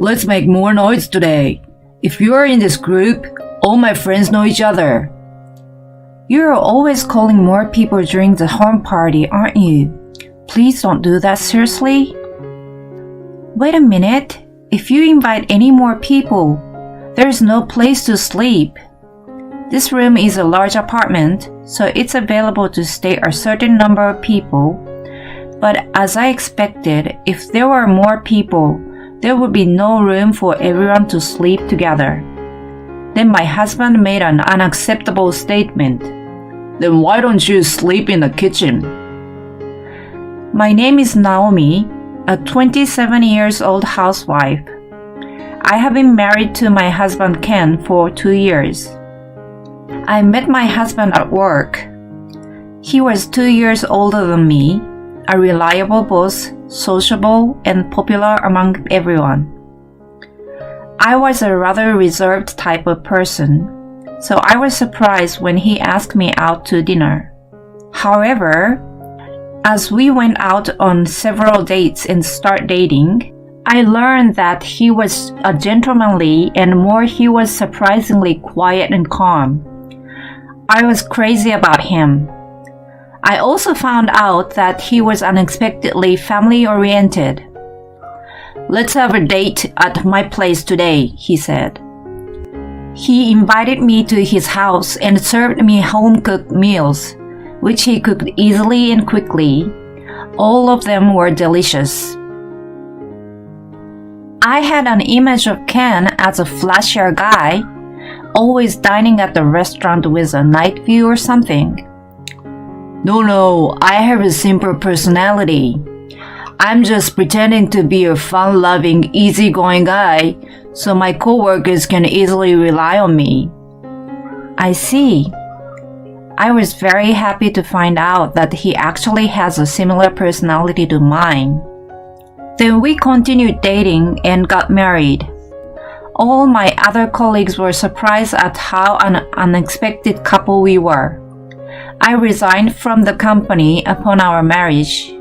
Let's make more noise today. If you're in this group, all my friends know each other. You're always calling more people during the home party, aren't you? Please don't do that seriously. Wait a minute. If you invite any more people, there's no place to sleep. This room is a large apartment, so it's available to stay a certain number of people. But as I expected, if there were more people, there would be no room for everyone to sleep together. Then my husband made an unacceptable statement. Then why don't you sleep in the kitchen? My name is Naomi, a 27 years old housewife. I have been married to my husband Ken for 2 years. I met my husband at work. He was 2 years older than me, a reliable boss, sociable, and popular among everyone. I was a rather reserved type of person, so I was surprised when he asked me out to dinner. However, as we went out on several dates and started dating, I learned that he was a gentlemanly and more he was surprisingly quiet and calm. I was crazy about him. I also found out that he was unexpectedly family-oriented. Let's have a date at my place today, he said. He invited me to his house and served me home-cooked meals, which he cooked easily and quickly. All of them were delicious. I had an image of Ken as a flashier guy, always dining at the restaurant with a night view or something. No, I have a simple personality. I'm just pretending to be a fun-loving, easygoing guy so my coworkers can easily rely on me. I see. I was very happy to find out that he actually has a similar personality to mine. Then we continued dating and got married. All my other colleagues were surprised at how an unexpected couple we were. I resigned from the company upon our marriage.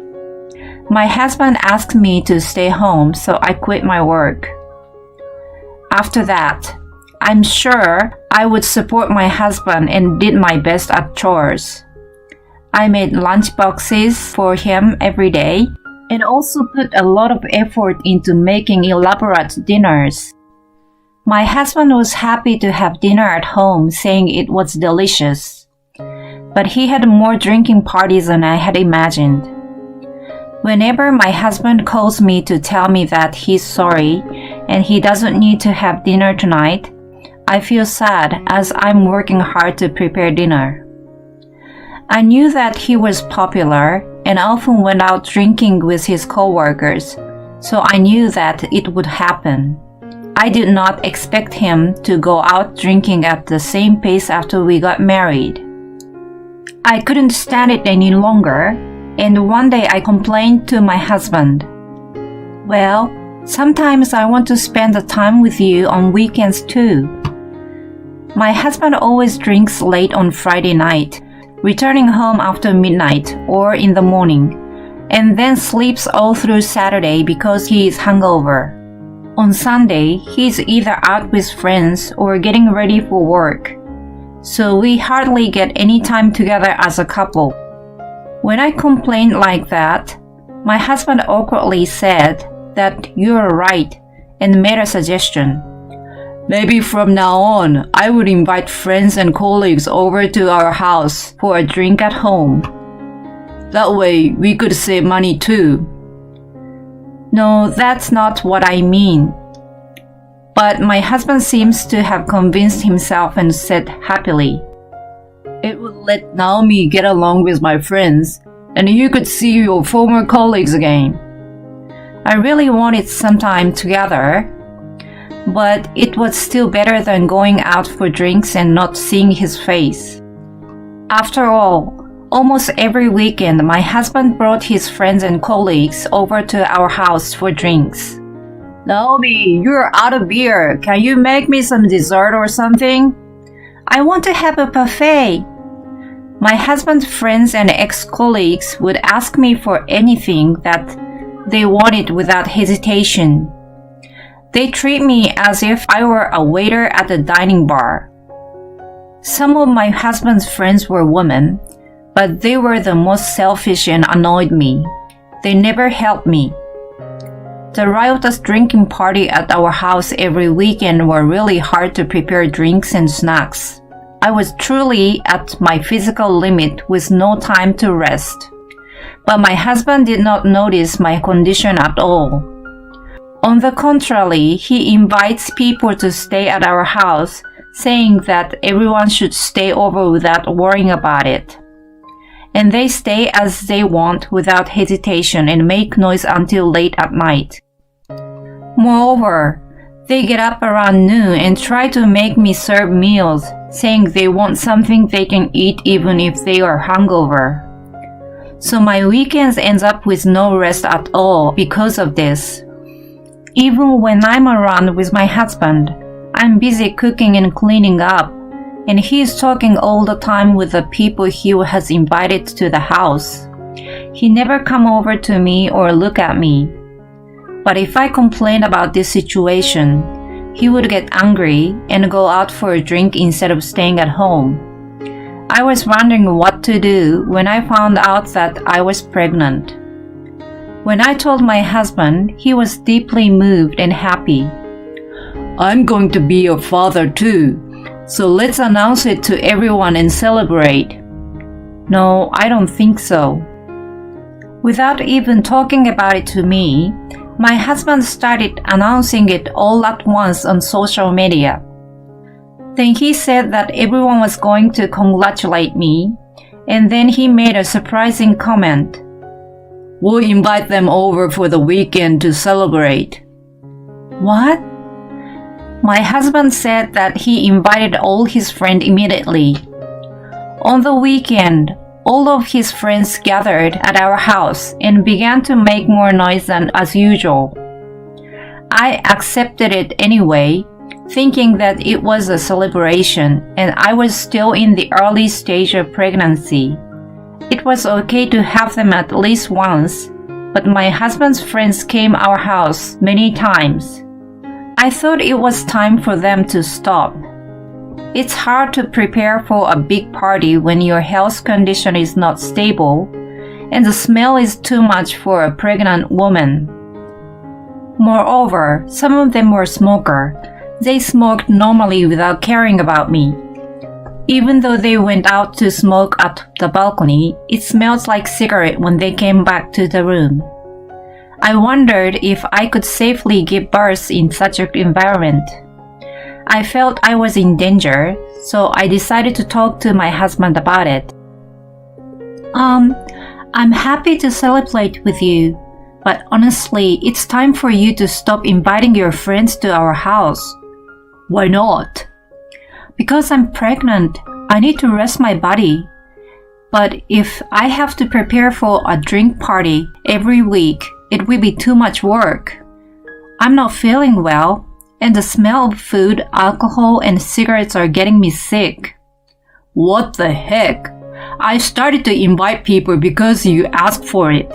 My husband asked me to stay home, so I quit my work. After that, I'm sure I would support my husband and did my best at chores. I made lunch boxes for him every day and also put a lot of effort into making elaborate dinners. My husband was happy to have dinner at home, saying it was delicious. But he had more drinking parties than I had imagined. Whenever my husband calls me to tell me that he's sorry and he doesn't need to have dinner tonight, I feel sad as I'm working hard to prepare dinner. I knew that he was popular and often went out drinking with his coworkers, so I knew that it would happen. I did not expect him to go out drinking at the same pace after we got married. I couldn't stand it any longer, and one day I complained to my husband. Well, sometimes I want to spend the time with you on weekends too. My husband always drinks late on Friday night, returning home after midnight or in the morning, and then sleeps all through Saturday because he is hungover. On Sunday, he's either out with friends or getting ready for work, so we hardly get any time together as a couple. When I complained like that, my husband awkwardly said that you're right and made a suggestion. Maybe from now on, I would invite friends and colleagues over to our house for a drink at home. That way, we could save money too. No, that's not what I mean. But my husband seems to have convinced himself and said happily, It would let Naomi get along with my friends, and you could see your former colleagues again. I really wanted some time together, but it was still better than going out for drinks and not seeing his face. After all, almost every weekend my husband brought his friends and colleagues over to our house for drinks. Naomi, you're out of beer. Can you make me some dessert or something? I want to have a buffet. My husband's friends and ex-colleagues would ask me for anything that they wanted without hesitation. They treat me as if I were a waiter at a dining bar. Some of my husband's friends were women, but they were the most selfish and annoyed me. They never helped me. The riotous drinking party at our house every weekend were really hard to prepare drinks and snacks. I was truly at my physical limit with no time to rest. But my husband did not notice my condition at all. On the contrary, he invites people to stay at our house, saying that everyone should stay over without worrying about it. And they stay as they want without hesitation and make noise until late at night. Moreover, they get up around noon and try to make me serve meals, saying they want something they can eat even if they are hungover. So my weekends ends up with no rest at all because of this. Even when I'm around with my husband, I'm busy cooking and cleaning up, and he's talking all the time with the people he has invited to the house. He never come over to me or look at me. But if I complain about this situation, he would get angry and go out for a drink instead of staying at home. I was wondering what to do when I found out that I was pregnant. When I told my husband, he was deeply moved and happy. I'm going to be your father too, so let's announce it to everyone and celebrate. No, I don't think so. Without even talking about it to me, my husband started announcing it all at once on social media. Then he said that everyone was going to congratulate me, and then he made a surprising comment. We'll invite them over for the weekend to celebrate. What? My husband said that he invited all his friends immediately. On the weekend, all of his friends gathered at our house and began to make more noise than as usual. I accepted it anyway, thinking that it was a celebration and I was still in the early stage of pregnancy. It was okay to have them at least once, but my husband's friends came our house many times. I thought it was time for them to stop. It's hard to prepare for a big party when your health condition is not stable and the smell is too much for a pregnant woman. Moreover, some of them were smokers. They smoked normally without caring about me. Even though they went out to smoke at the balcony, it smelled like cigarette when they came back to the room. I wondered if I could safely give birth in such an environment. I felt I was in danger, so I decided to talk to my husband about it. I'm happy to celebrate with you, but honestly, it's time for you to stop inviting your friends to our house. Why not? Because I'm pregnant. I need to rest my body. But if I have to prepare for a drink party every week, it will be too much work. I'm not feeling well, and the smell of food, alcohol, and cigarettes are getting me sick. What the heck? I started to invite people because you asked for it.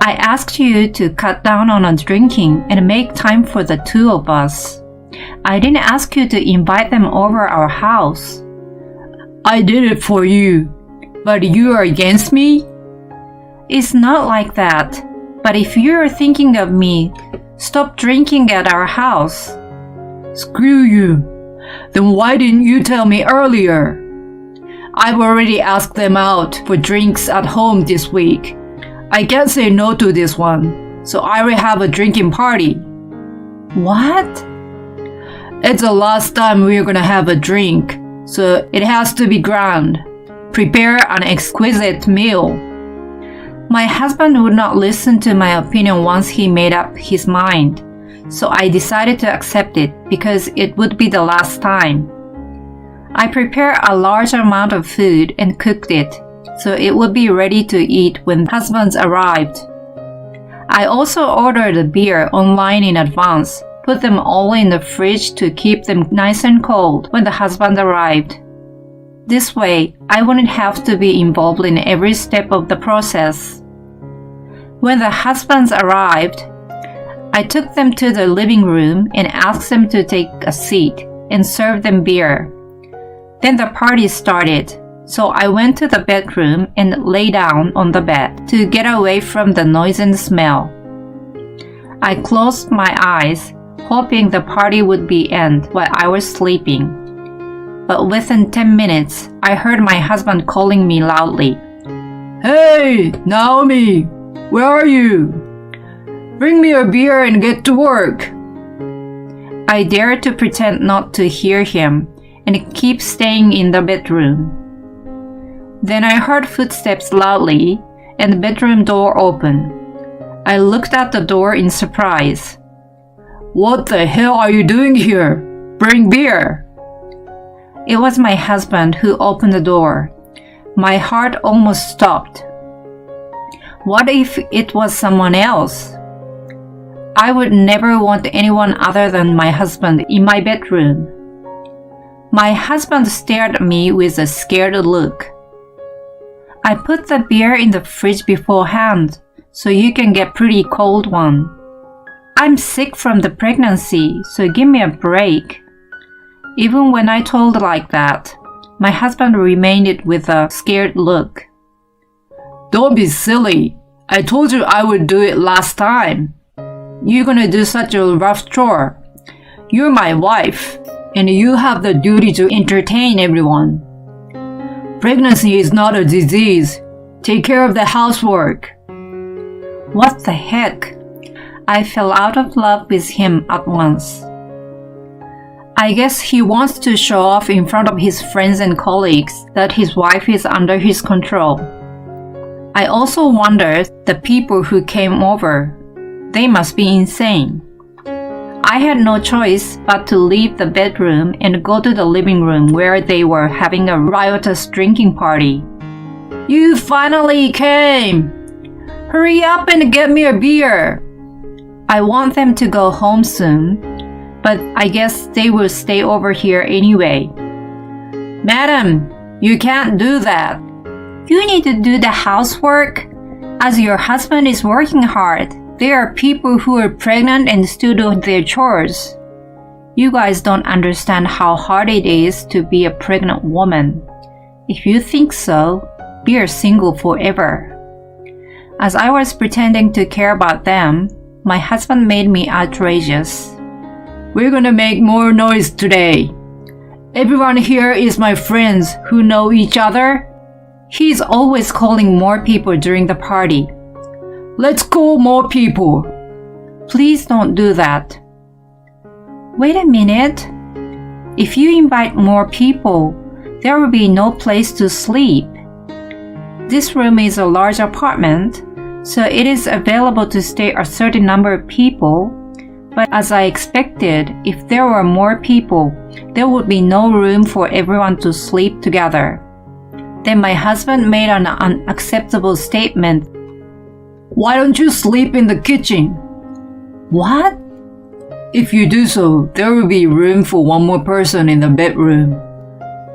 I asked you to cut down on drinking and make time for the two of us. I didn't ask you to invite them over our house. I did it for you, but you are against me? It's not like that. But if you're thinking of me, stop drinking at our house. Screw you. Then why didn't you tell me earlier? I've already asked them out for drinks at home this week. I can't say no to this one, so I will have a drinking party. What? It's the last time we're gonna have a drink, so it has to be grand. Prepare an exquisite meal. My husband would not listen to my opinion once he made up his mind, so I decided to accept it because it would be the last time. I prepared a large amount of food and cooked it, so it would be ready to eat when husbands arrived. I also ordered a beer online in advance, put them all in the fridge to keep them nice and cold when the husband arrived. This way, I wouldn't have to be involved in every step of the process. When the husbands arrived, I took them to the living room and asked them to take a seat and serve them beer. Then the party started, so I went to the bedroom and lay down on the bed to get away from the noise and smell. I closed my eyes, hoping the party would be end while I was sleeping. But within 10 minutes, I heard my husband calling me loudly. Hey, Naomi, where are you? Bring me a beer and get to work. I dared to pretend not to hear him and keep staying in the bedroom. Then I heard footsteps loudly and the bedroom door open. I looked at the door in surprise. What the hell are you doing here? Bring beer. It was my husband who opened the door. My heart almost stopped. What if it was someone else? I would never want anyone other than my husband in my bedroom. My husband stared at me with a scared look. I put the beer in the fridge beforehand, so you can get pretty cold one. I'm sick from the pregnancy, so give me a break. Even when I told like that, my husband remained with a scared look. Don't be silly. I told you I would do it last time. You're gonna do such a rough chore. You're my wife, and you have the duty to entertain everyone. Pregnancy is not a disease. Take care of the housework. What the heck? I fell out of love with him at once. I guess he wants to show off in front of his friends and colleagues that his wife is under his control. I also wondered the people who came over. They must be insane. I had no choice but to leave the bedroom and go to the living room where they were having a riotous drinking party. You finally came! Hurry up and get me a beer! I want them to go home soon, but I guess they will stay over here anyway. Madam, you can't do that. You need to do the housework. As your husband is working hard, there are people who are pregnant and still do their chores. You guys don't understand how hard it is to be a pregnant woman. If you think so, be single forever. As I was pretending to care about them, my husband made me outrageous. We're gonna make more noise today. Everyone here is my friends who know each other. He's always calling more people during the party. Let's call more people. Please don't do that. Wait a minute. If you invite more people, there will be no place to sleep. This room is a large apartment, so it is available to stay a certain number of people. But as I expected, if there were more people, there would be no room for everyone to sleep together. Then my husband made an unacceptable statement. Why don't you sleep in the kitchen? What? If you do so, there will be room for one more person in the bedroom.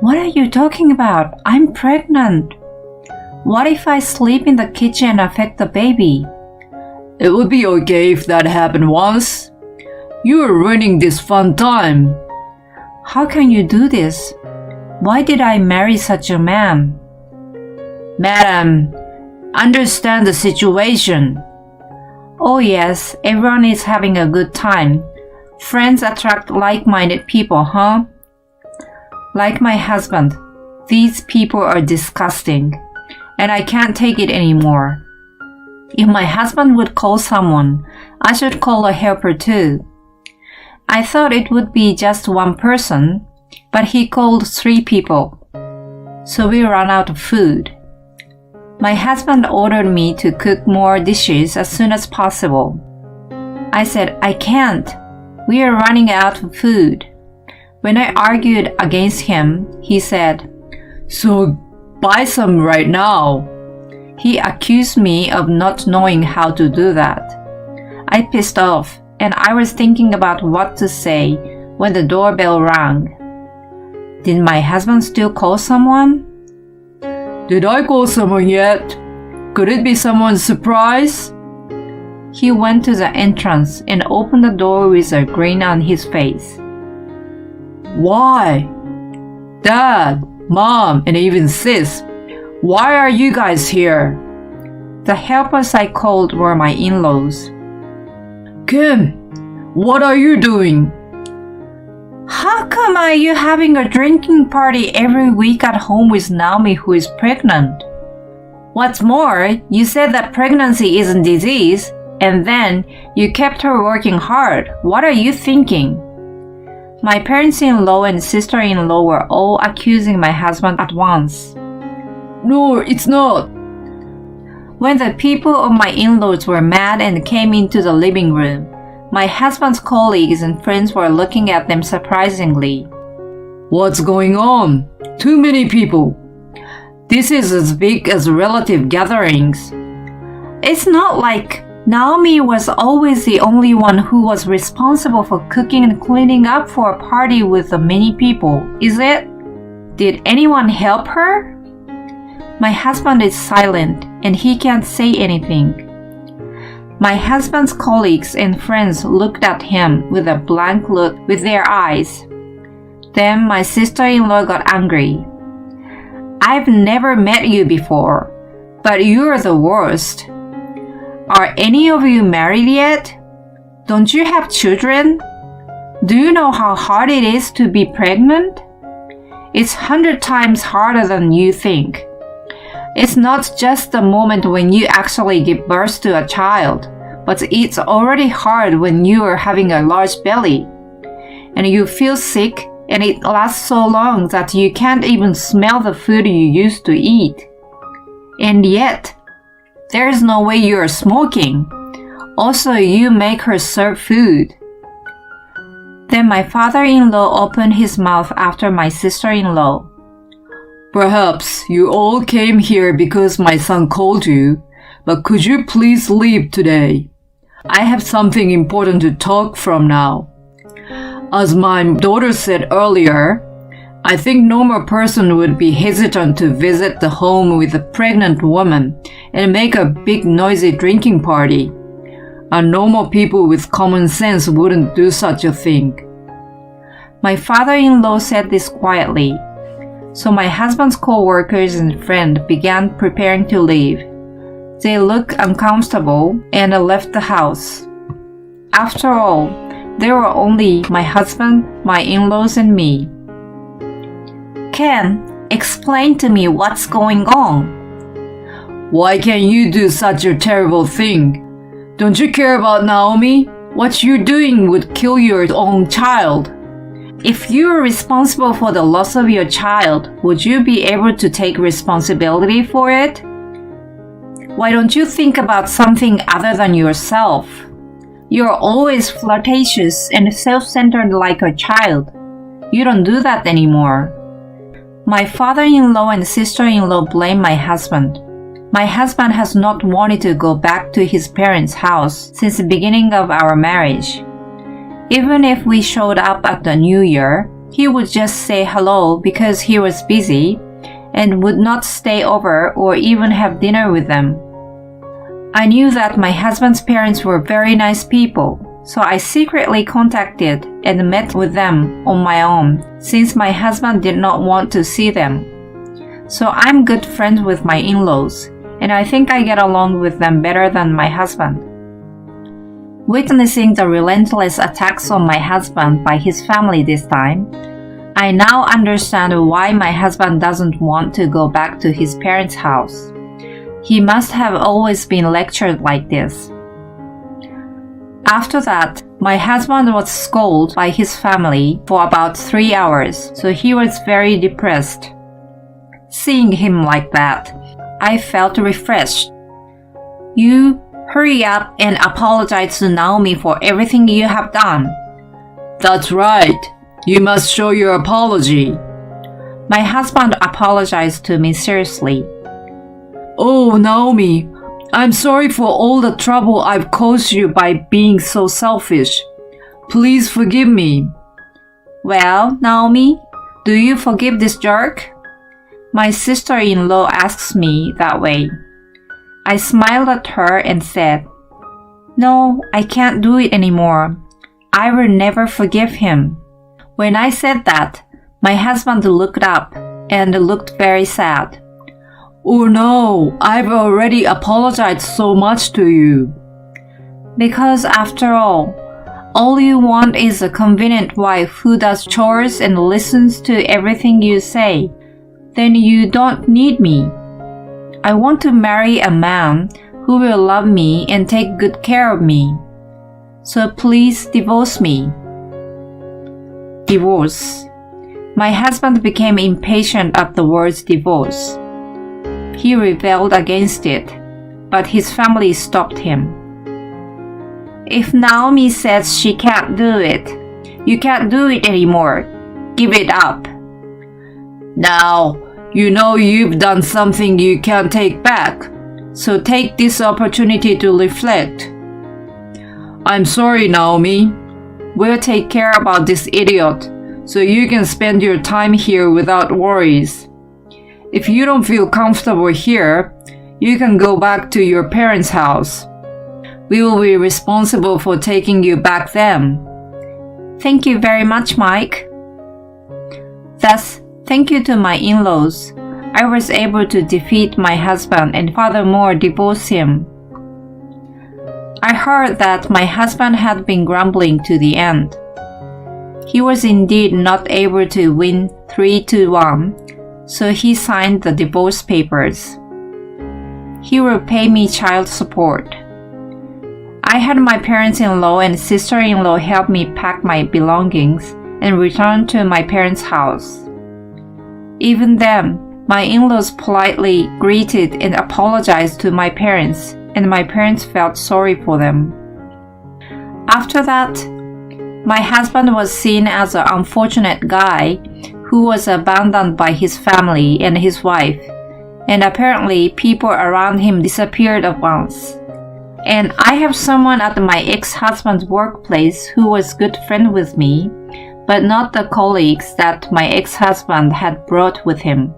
What are you talking about? I'm pregnant. What if I sleep in the kitchen and affect the baby? It would be okay if that happened once. You are ruining this fun time. How can you do this? Why did I marry such a man? Madam, understand the situation. Oh yes, everyone is having a good time. Friends attract like-minded people, huh? Like my husband, these people are disgusting, and I can't take it anymore. If my husband would call someone, I should call a helper too. I thought it would be just one person, but he called 3 people. So we ran out of food. My husband ordered me to cook more dishes as soon as possible. I said, I can't. We are running out of food. When I argued against him, he said, So buy some right now. He accused me of not knowing how to do that. I pissed off, and I was thinking about what to say when the doorbell rang. Did my husband still call someone? Did I call someone yet? Could it be someone's surprise? He went to the entrance and opened the door with a grin on his face. Why? Dad, Mom, and even Sis, why are you guys here? The helpers I called were my in-laws. Kim, what are you doing? How come are you having a drinking party every week at home with Naomi who is pregnant? What's more, you said that pregnancy isn't disease, and then you kept her working hard. What are you thinking? My parents-in-law and sister-in-law were all accusing my husband at once. No, it's not. When the people of my in-laws were mad and came into the living room, my husband's colleagues and friends were looking at them surprisingly. What's going on? Too many people. This is as big as relative gatherings. It's not like Naomi was always the only one who was responsible for cooking and cleaning up for a party with the many people, is it? Did anyone help her? My husband is silent and he can't say anything. My husband's colleagues and friends looked at him with a blank look with their eyes. Then my sister-in-law got angry. I've never met you before, but you're the worst. Are any of you married yet? Don't you have children? Do you know how hard it is to be pregnant? It's 100 times harder than you think. It's not just the moment when you actually give birth to a child, but it's already hard when you are having a large belly, and you feel sick and it lasts so long that you can't even smell the food you used to eat. And yet, there's no way you're smoking. Also, you make her serve food. Then my father-in-law opened his mouth after my sister-in-law. Perhaps you all came here because my son called you, but could you please leave today? I have something important to talk from now. As my daughter said earlier, I think normal person would be hesitant to visit the home with a pregnant woman and make a big noisy drinking party. And normal people with common sense wouldn't do such a thing. My father-in-law said this quietly. So my husband's co-workers and friend began preparing to leave. They looked uncomfortable and left the house. After all, there were only my husband, my in-laws, and me. Ken, explain to me what's going on. Why can you do such a terrible thing? Don't you care about Naomi? What you're doing would kill your own child. If you are responsible for the loss of your child, would you be able to take responsibility for it? Why don't you think about something other than yourself? You're always flirtatious and self-centered like a child. You don't do that anymore. My father-in-law and sister-in-law blame my husband. My husband has not wanted to go back to his parents' house since the beginning of our marriage. Even if we showed up at the New Year, he would just say hello because he was busy and would not stay over or even have dinner with them. I knew that my husband's parents were very nice people, so I secretly contacted and met with them on my own since my husband did not want to see them. So I'm good friends with my in-laws, and I think I get along with them better than my husband. Witnessing the relentless attacks on my husband by his family this time, I now understand why my husband doesn't want to go back to his parents' house. He must have always been lectured like this. After that, my husband was scolded by his family for about 3 hours, so he was very depressed. Seeing him like that, I felt refreshed. You hurry up and apologize to Naomi for everything you have done. That's right. You must show your apology. My husband apologized to me seriously. Oh, Naomi, I'm sorry for all the trouble I've caused you by being so selfish. Please forgive me. Well, Naomi, do you forgive this jerk? My sister-in-law asks me that way. I smiled at her and said, No, I can't do it anymore. I will never forgive him. When I said that, my husband looked up and looked very sad. Oh no, I've already apologized so much to you. Because after all you want is a convenient wife who does chores and listens to everything you say. Then you don't need me. I want to marry a man who will love me and take good care of me. So please divorce me. Divorce. My husband became impatient at the words divorce. He rebelled against it, but his family stopped him. If Naomi says she can't do it, you can't do it anymore. Give it up. Now, you know you've done something you can't take back, so take this opportunity to reflect. I'm sorry, Naomi. We'll take care about this idiot, so you can spend your time here without worries. If you don't feel comfortable here, you can go back to your parents' house. We will be responsible for taking you back then. Thank you very much, Mike. Thus, thank you to my in-laws, I was able to defeat my husband and furthermore divorce him. I heard that my husband had been grumbling to the end. He was indeed not able to win 3-1, so he signed the divorce papers. He will pay me child support. I had my parents-in-law and sister-in-law help me pack my belongings and return to my parents' house. Even then, my in-laws politely greeted and apologized to my parents, and my parents felt sorry for them. After that, my husband was seen as an unfortunate guy who was abandoned by his family and his wife, and apparently people around him disappeared at once. And I have someone at my ex-husband's workplace who was good friend with me, but not the colleagues that my ex-husband had brought with him.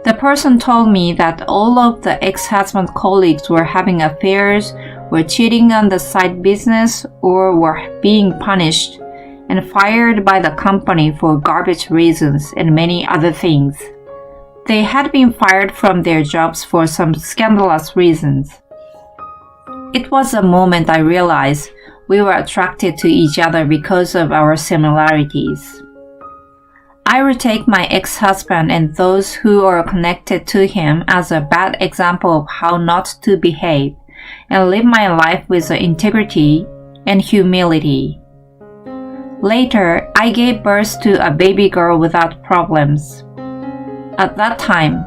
The person told me that all of the ex-husband's colleagues were having affairs, were cheating on the side business, or were being punished and fired by the company for garbage reasons and many other things. They had been fired from their jobs for some scandalous reasons. It was a moment I realized we were attracted to each other because of our similarities. I would take my ex-husband and those who are connected to him as a bad example of how not to behave and live my life with integrity and humility. Later, I gave birth to a baby girl without problems. At that time,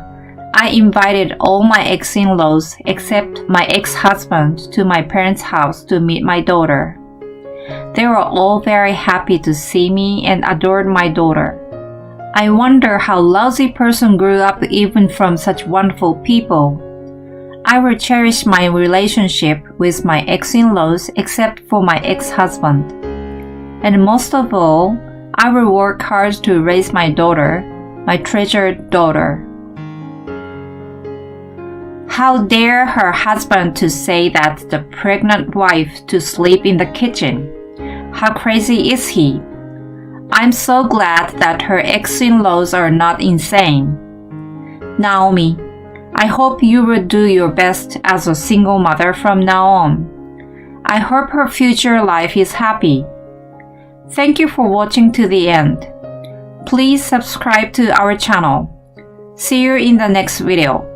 I invited all my ex-in-laws except my ex-husband to my parents' house to meet my daughter. They were all very happy to see me and adored my daughter. I wonder how lousy person grew up even from such wonderful people. I will cherish my relationship with my ex-in-laws except for my ex-husband. And most of all, I will work hard to raise my daughter, my treasured daughter. How dare her husband to say that the pregnant wife to sleep in the kitchen? How crazy is he? I'm so glad that her ex-in-laws are not insane. Naomi, I hope you will do your best as a single mother from now on. I hope her future life is happy. Thank you for watching to the end. Please subscribe to our channel. See you in the next video.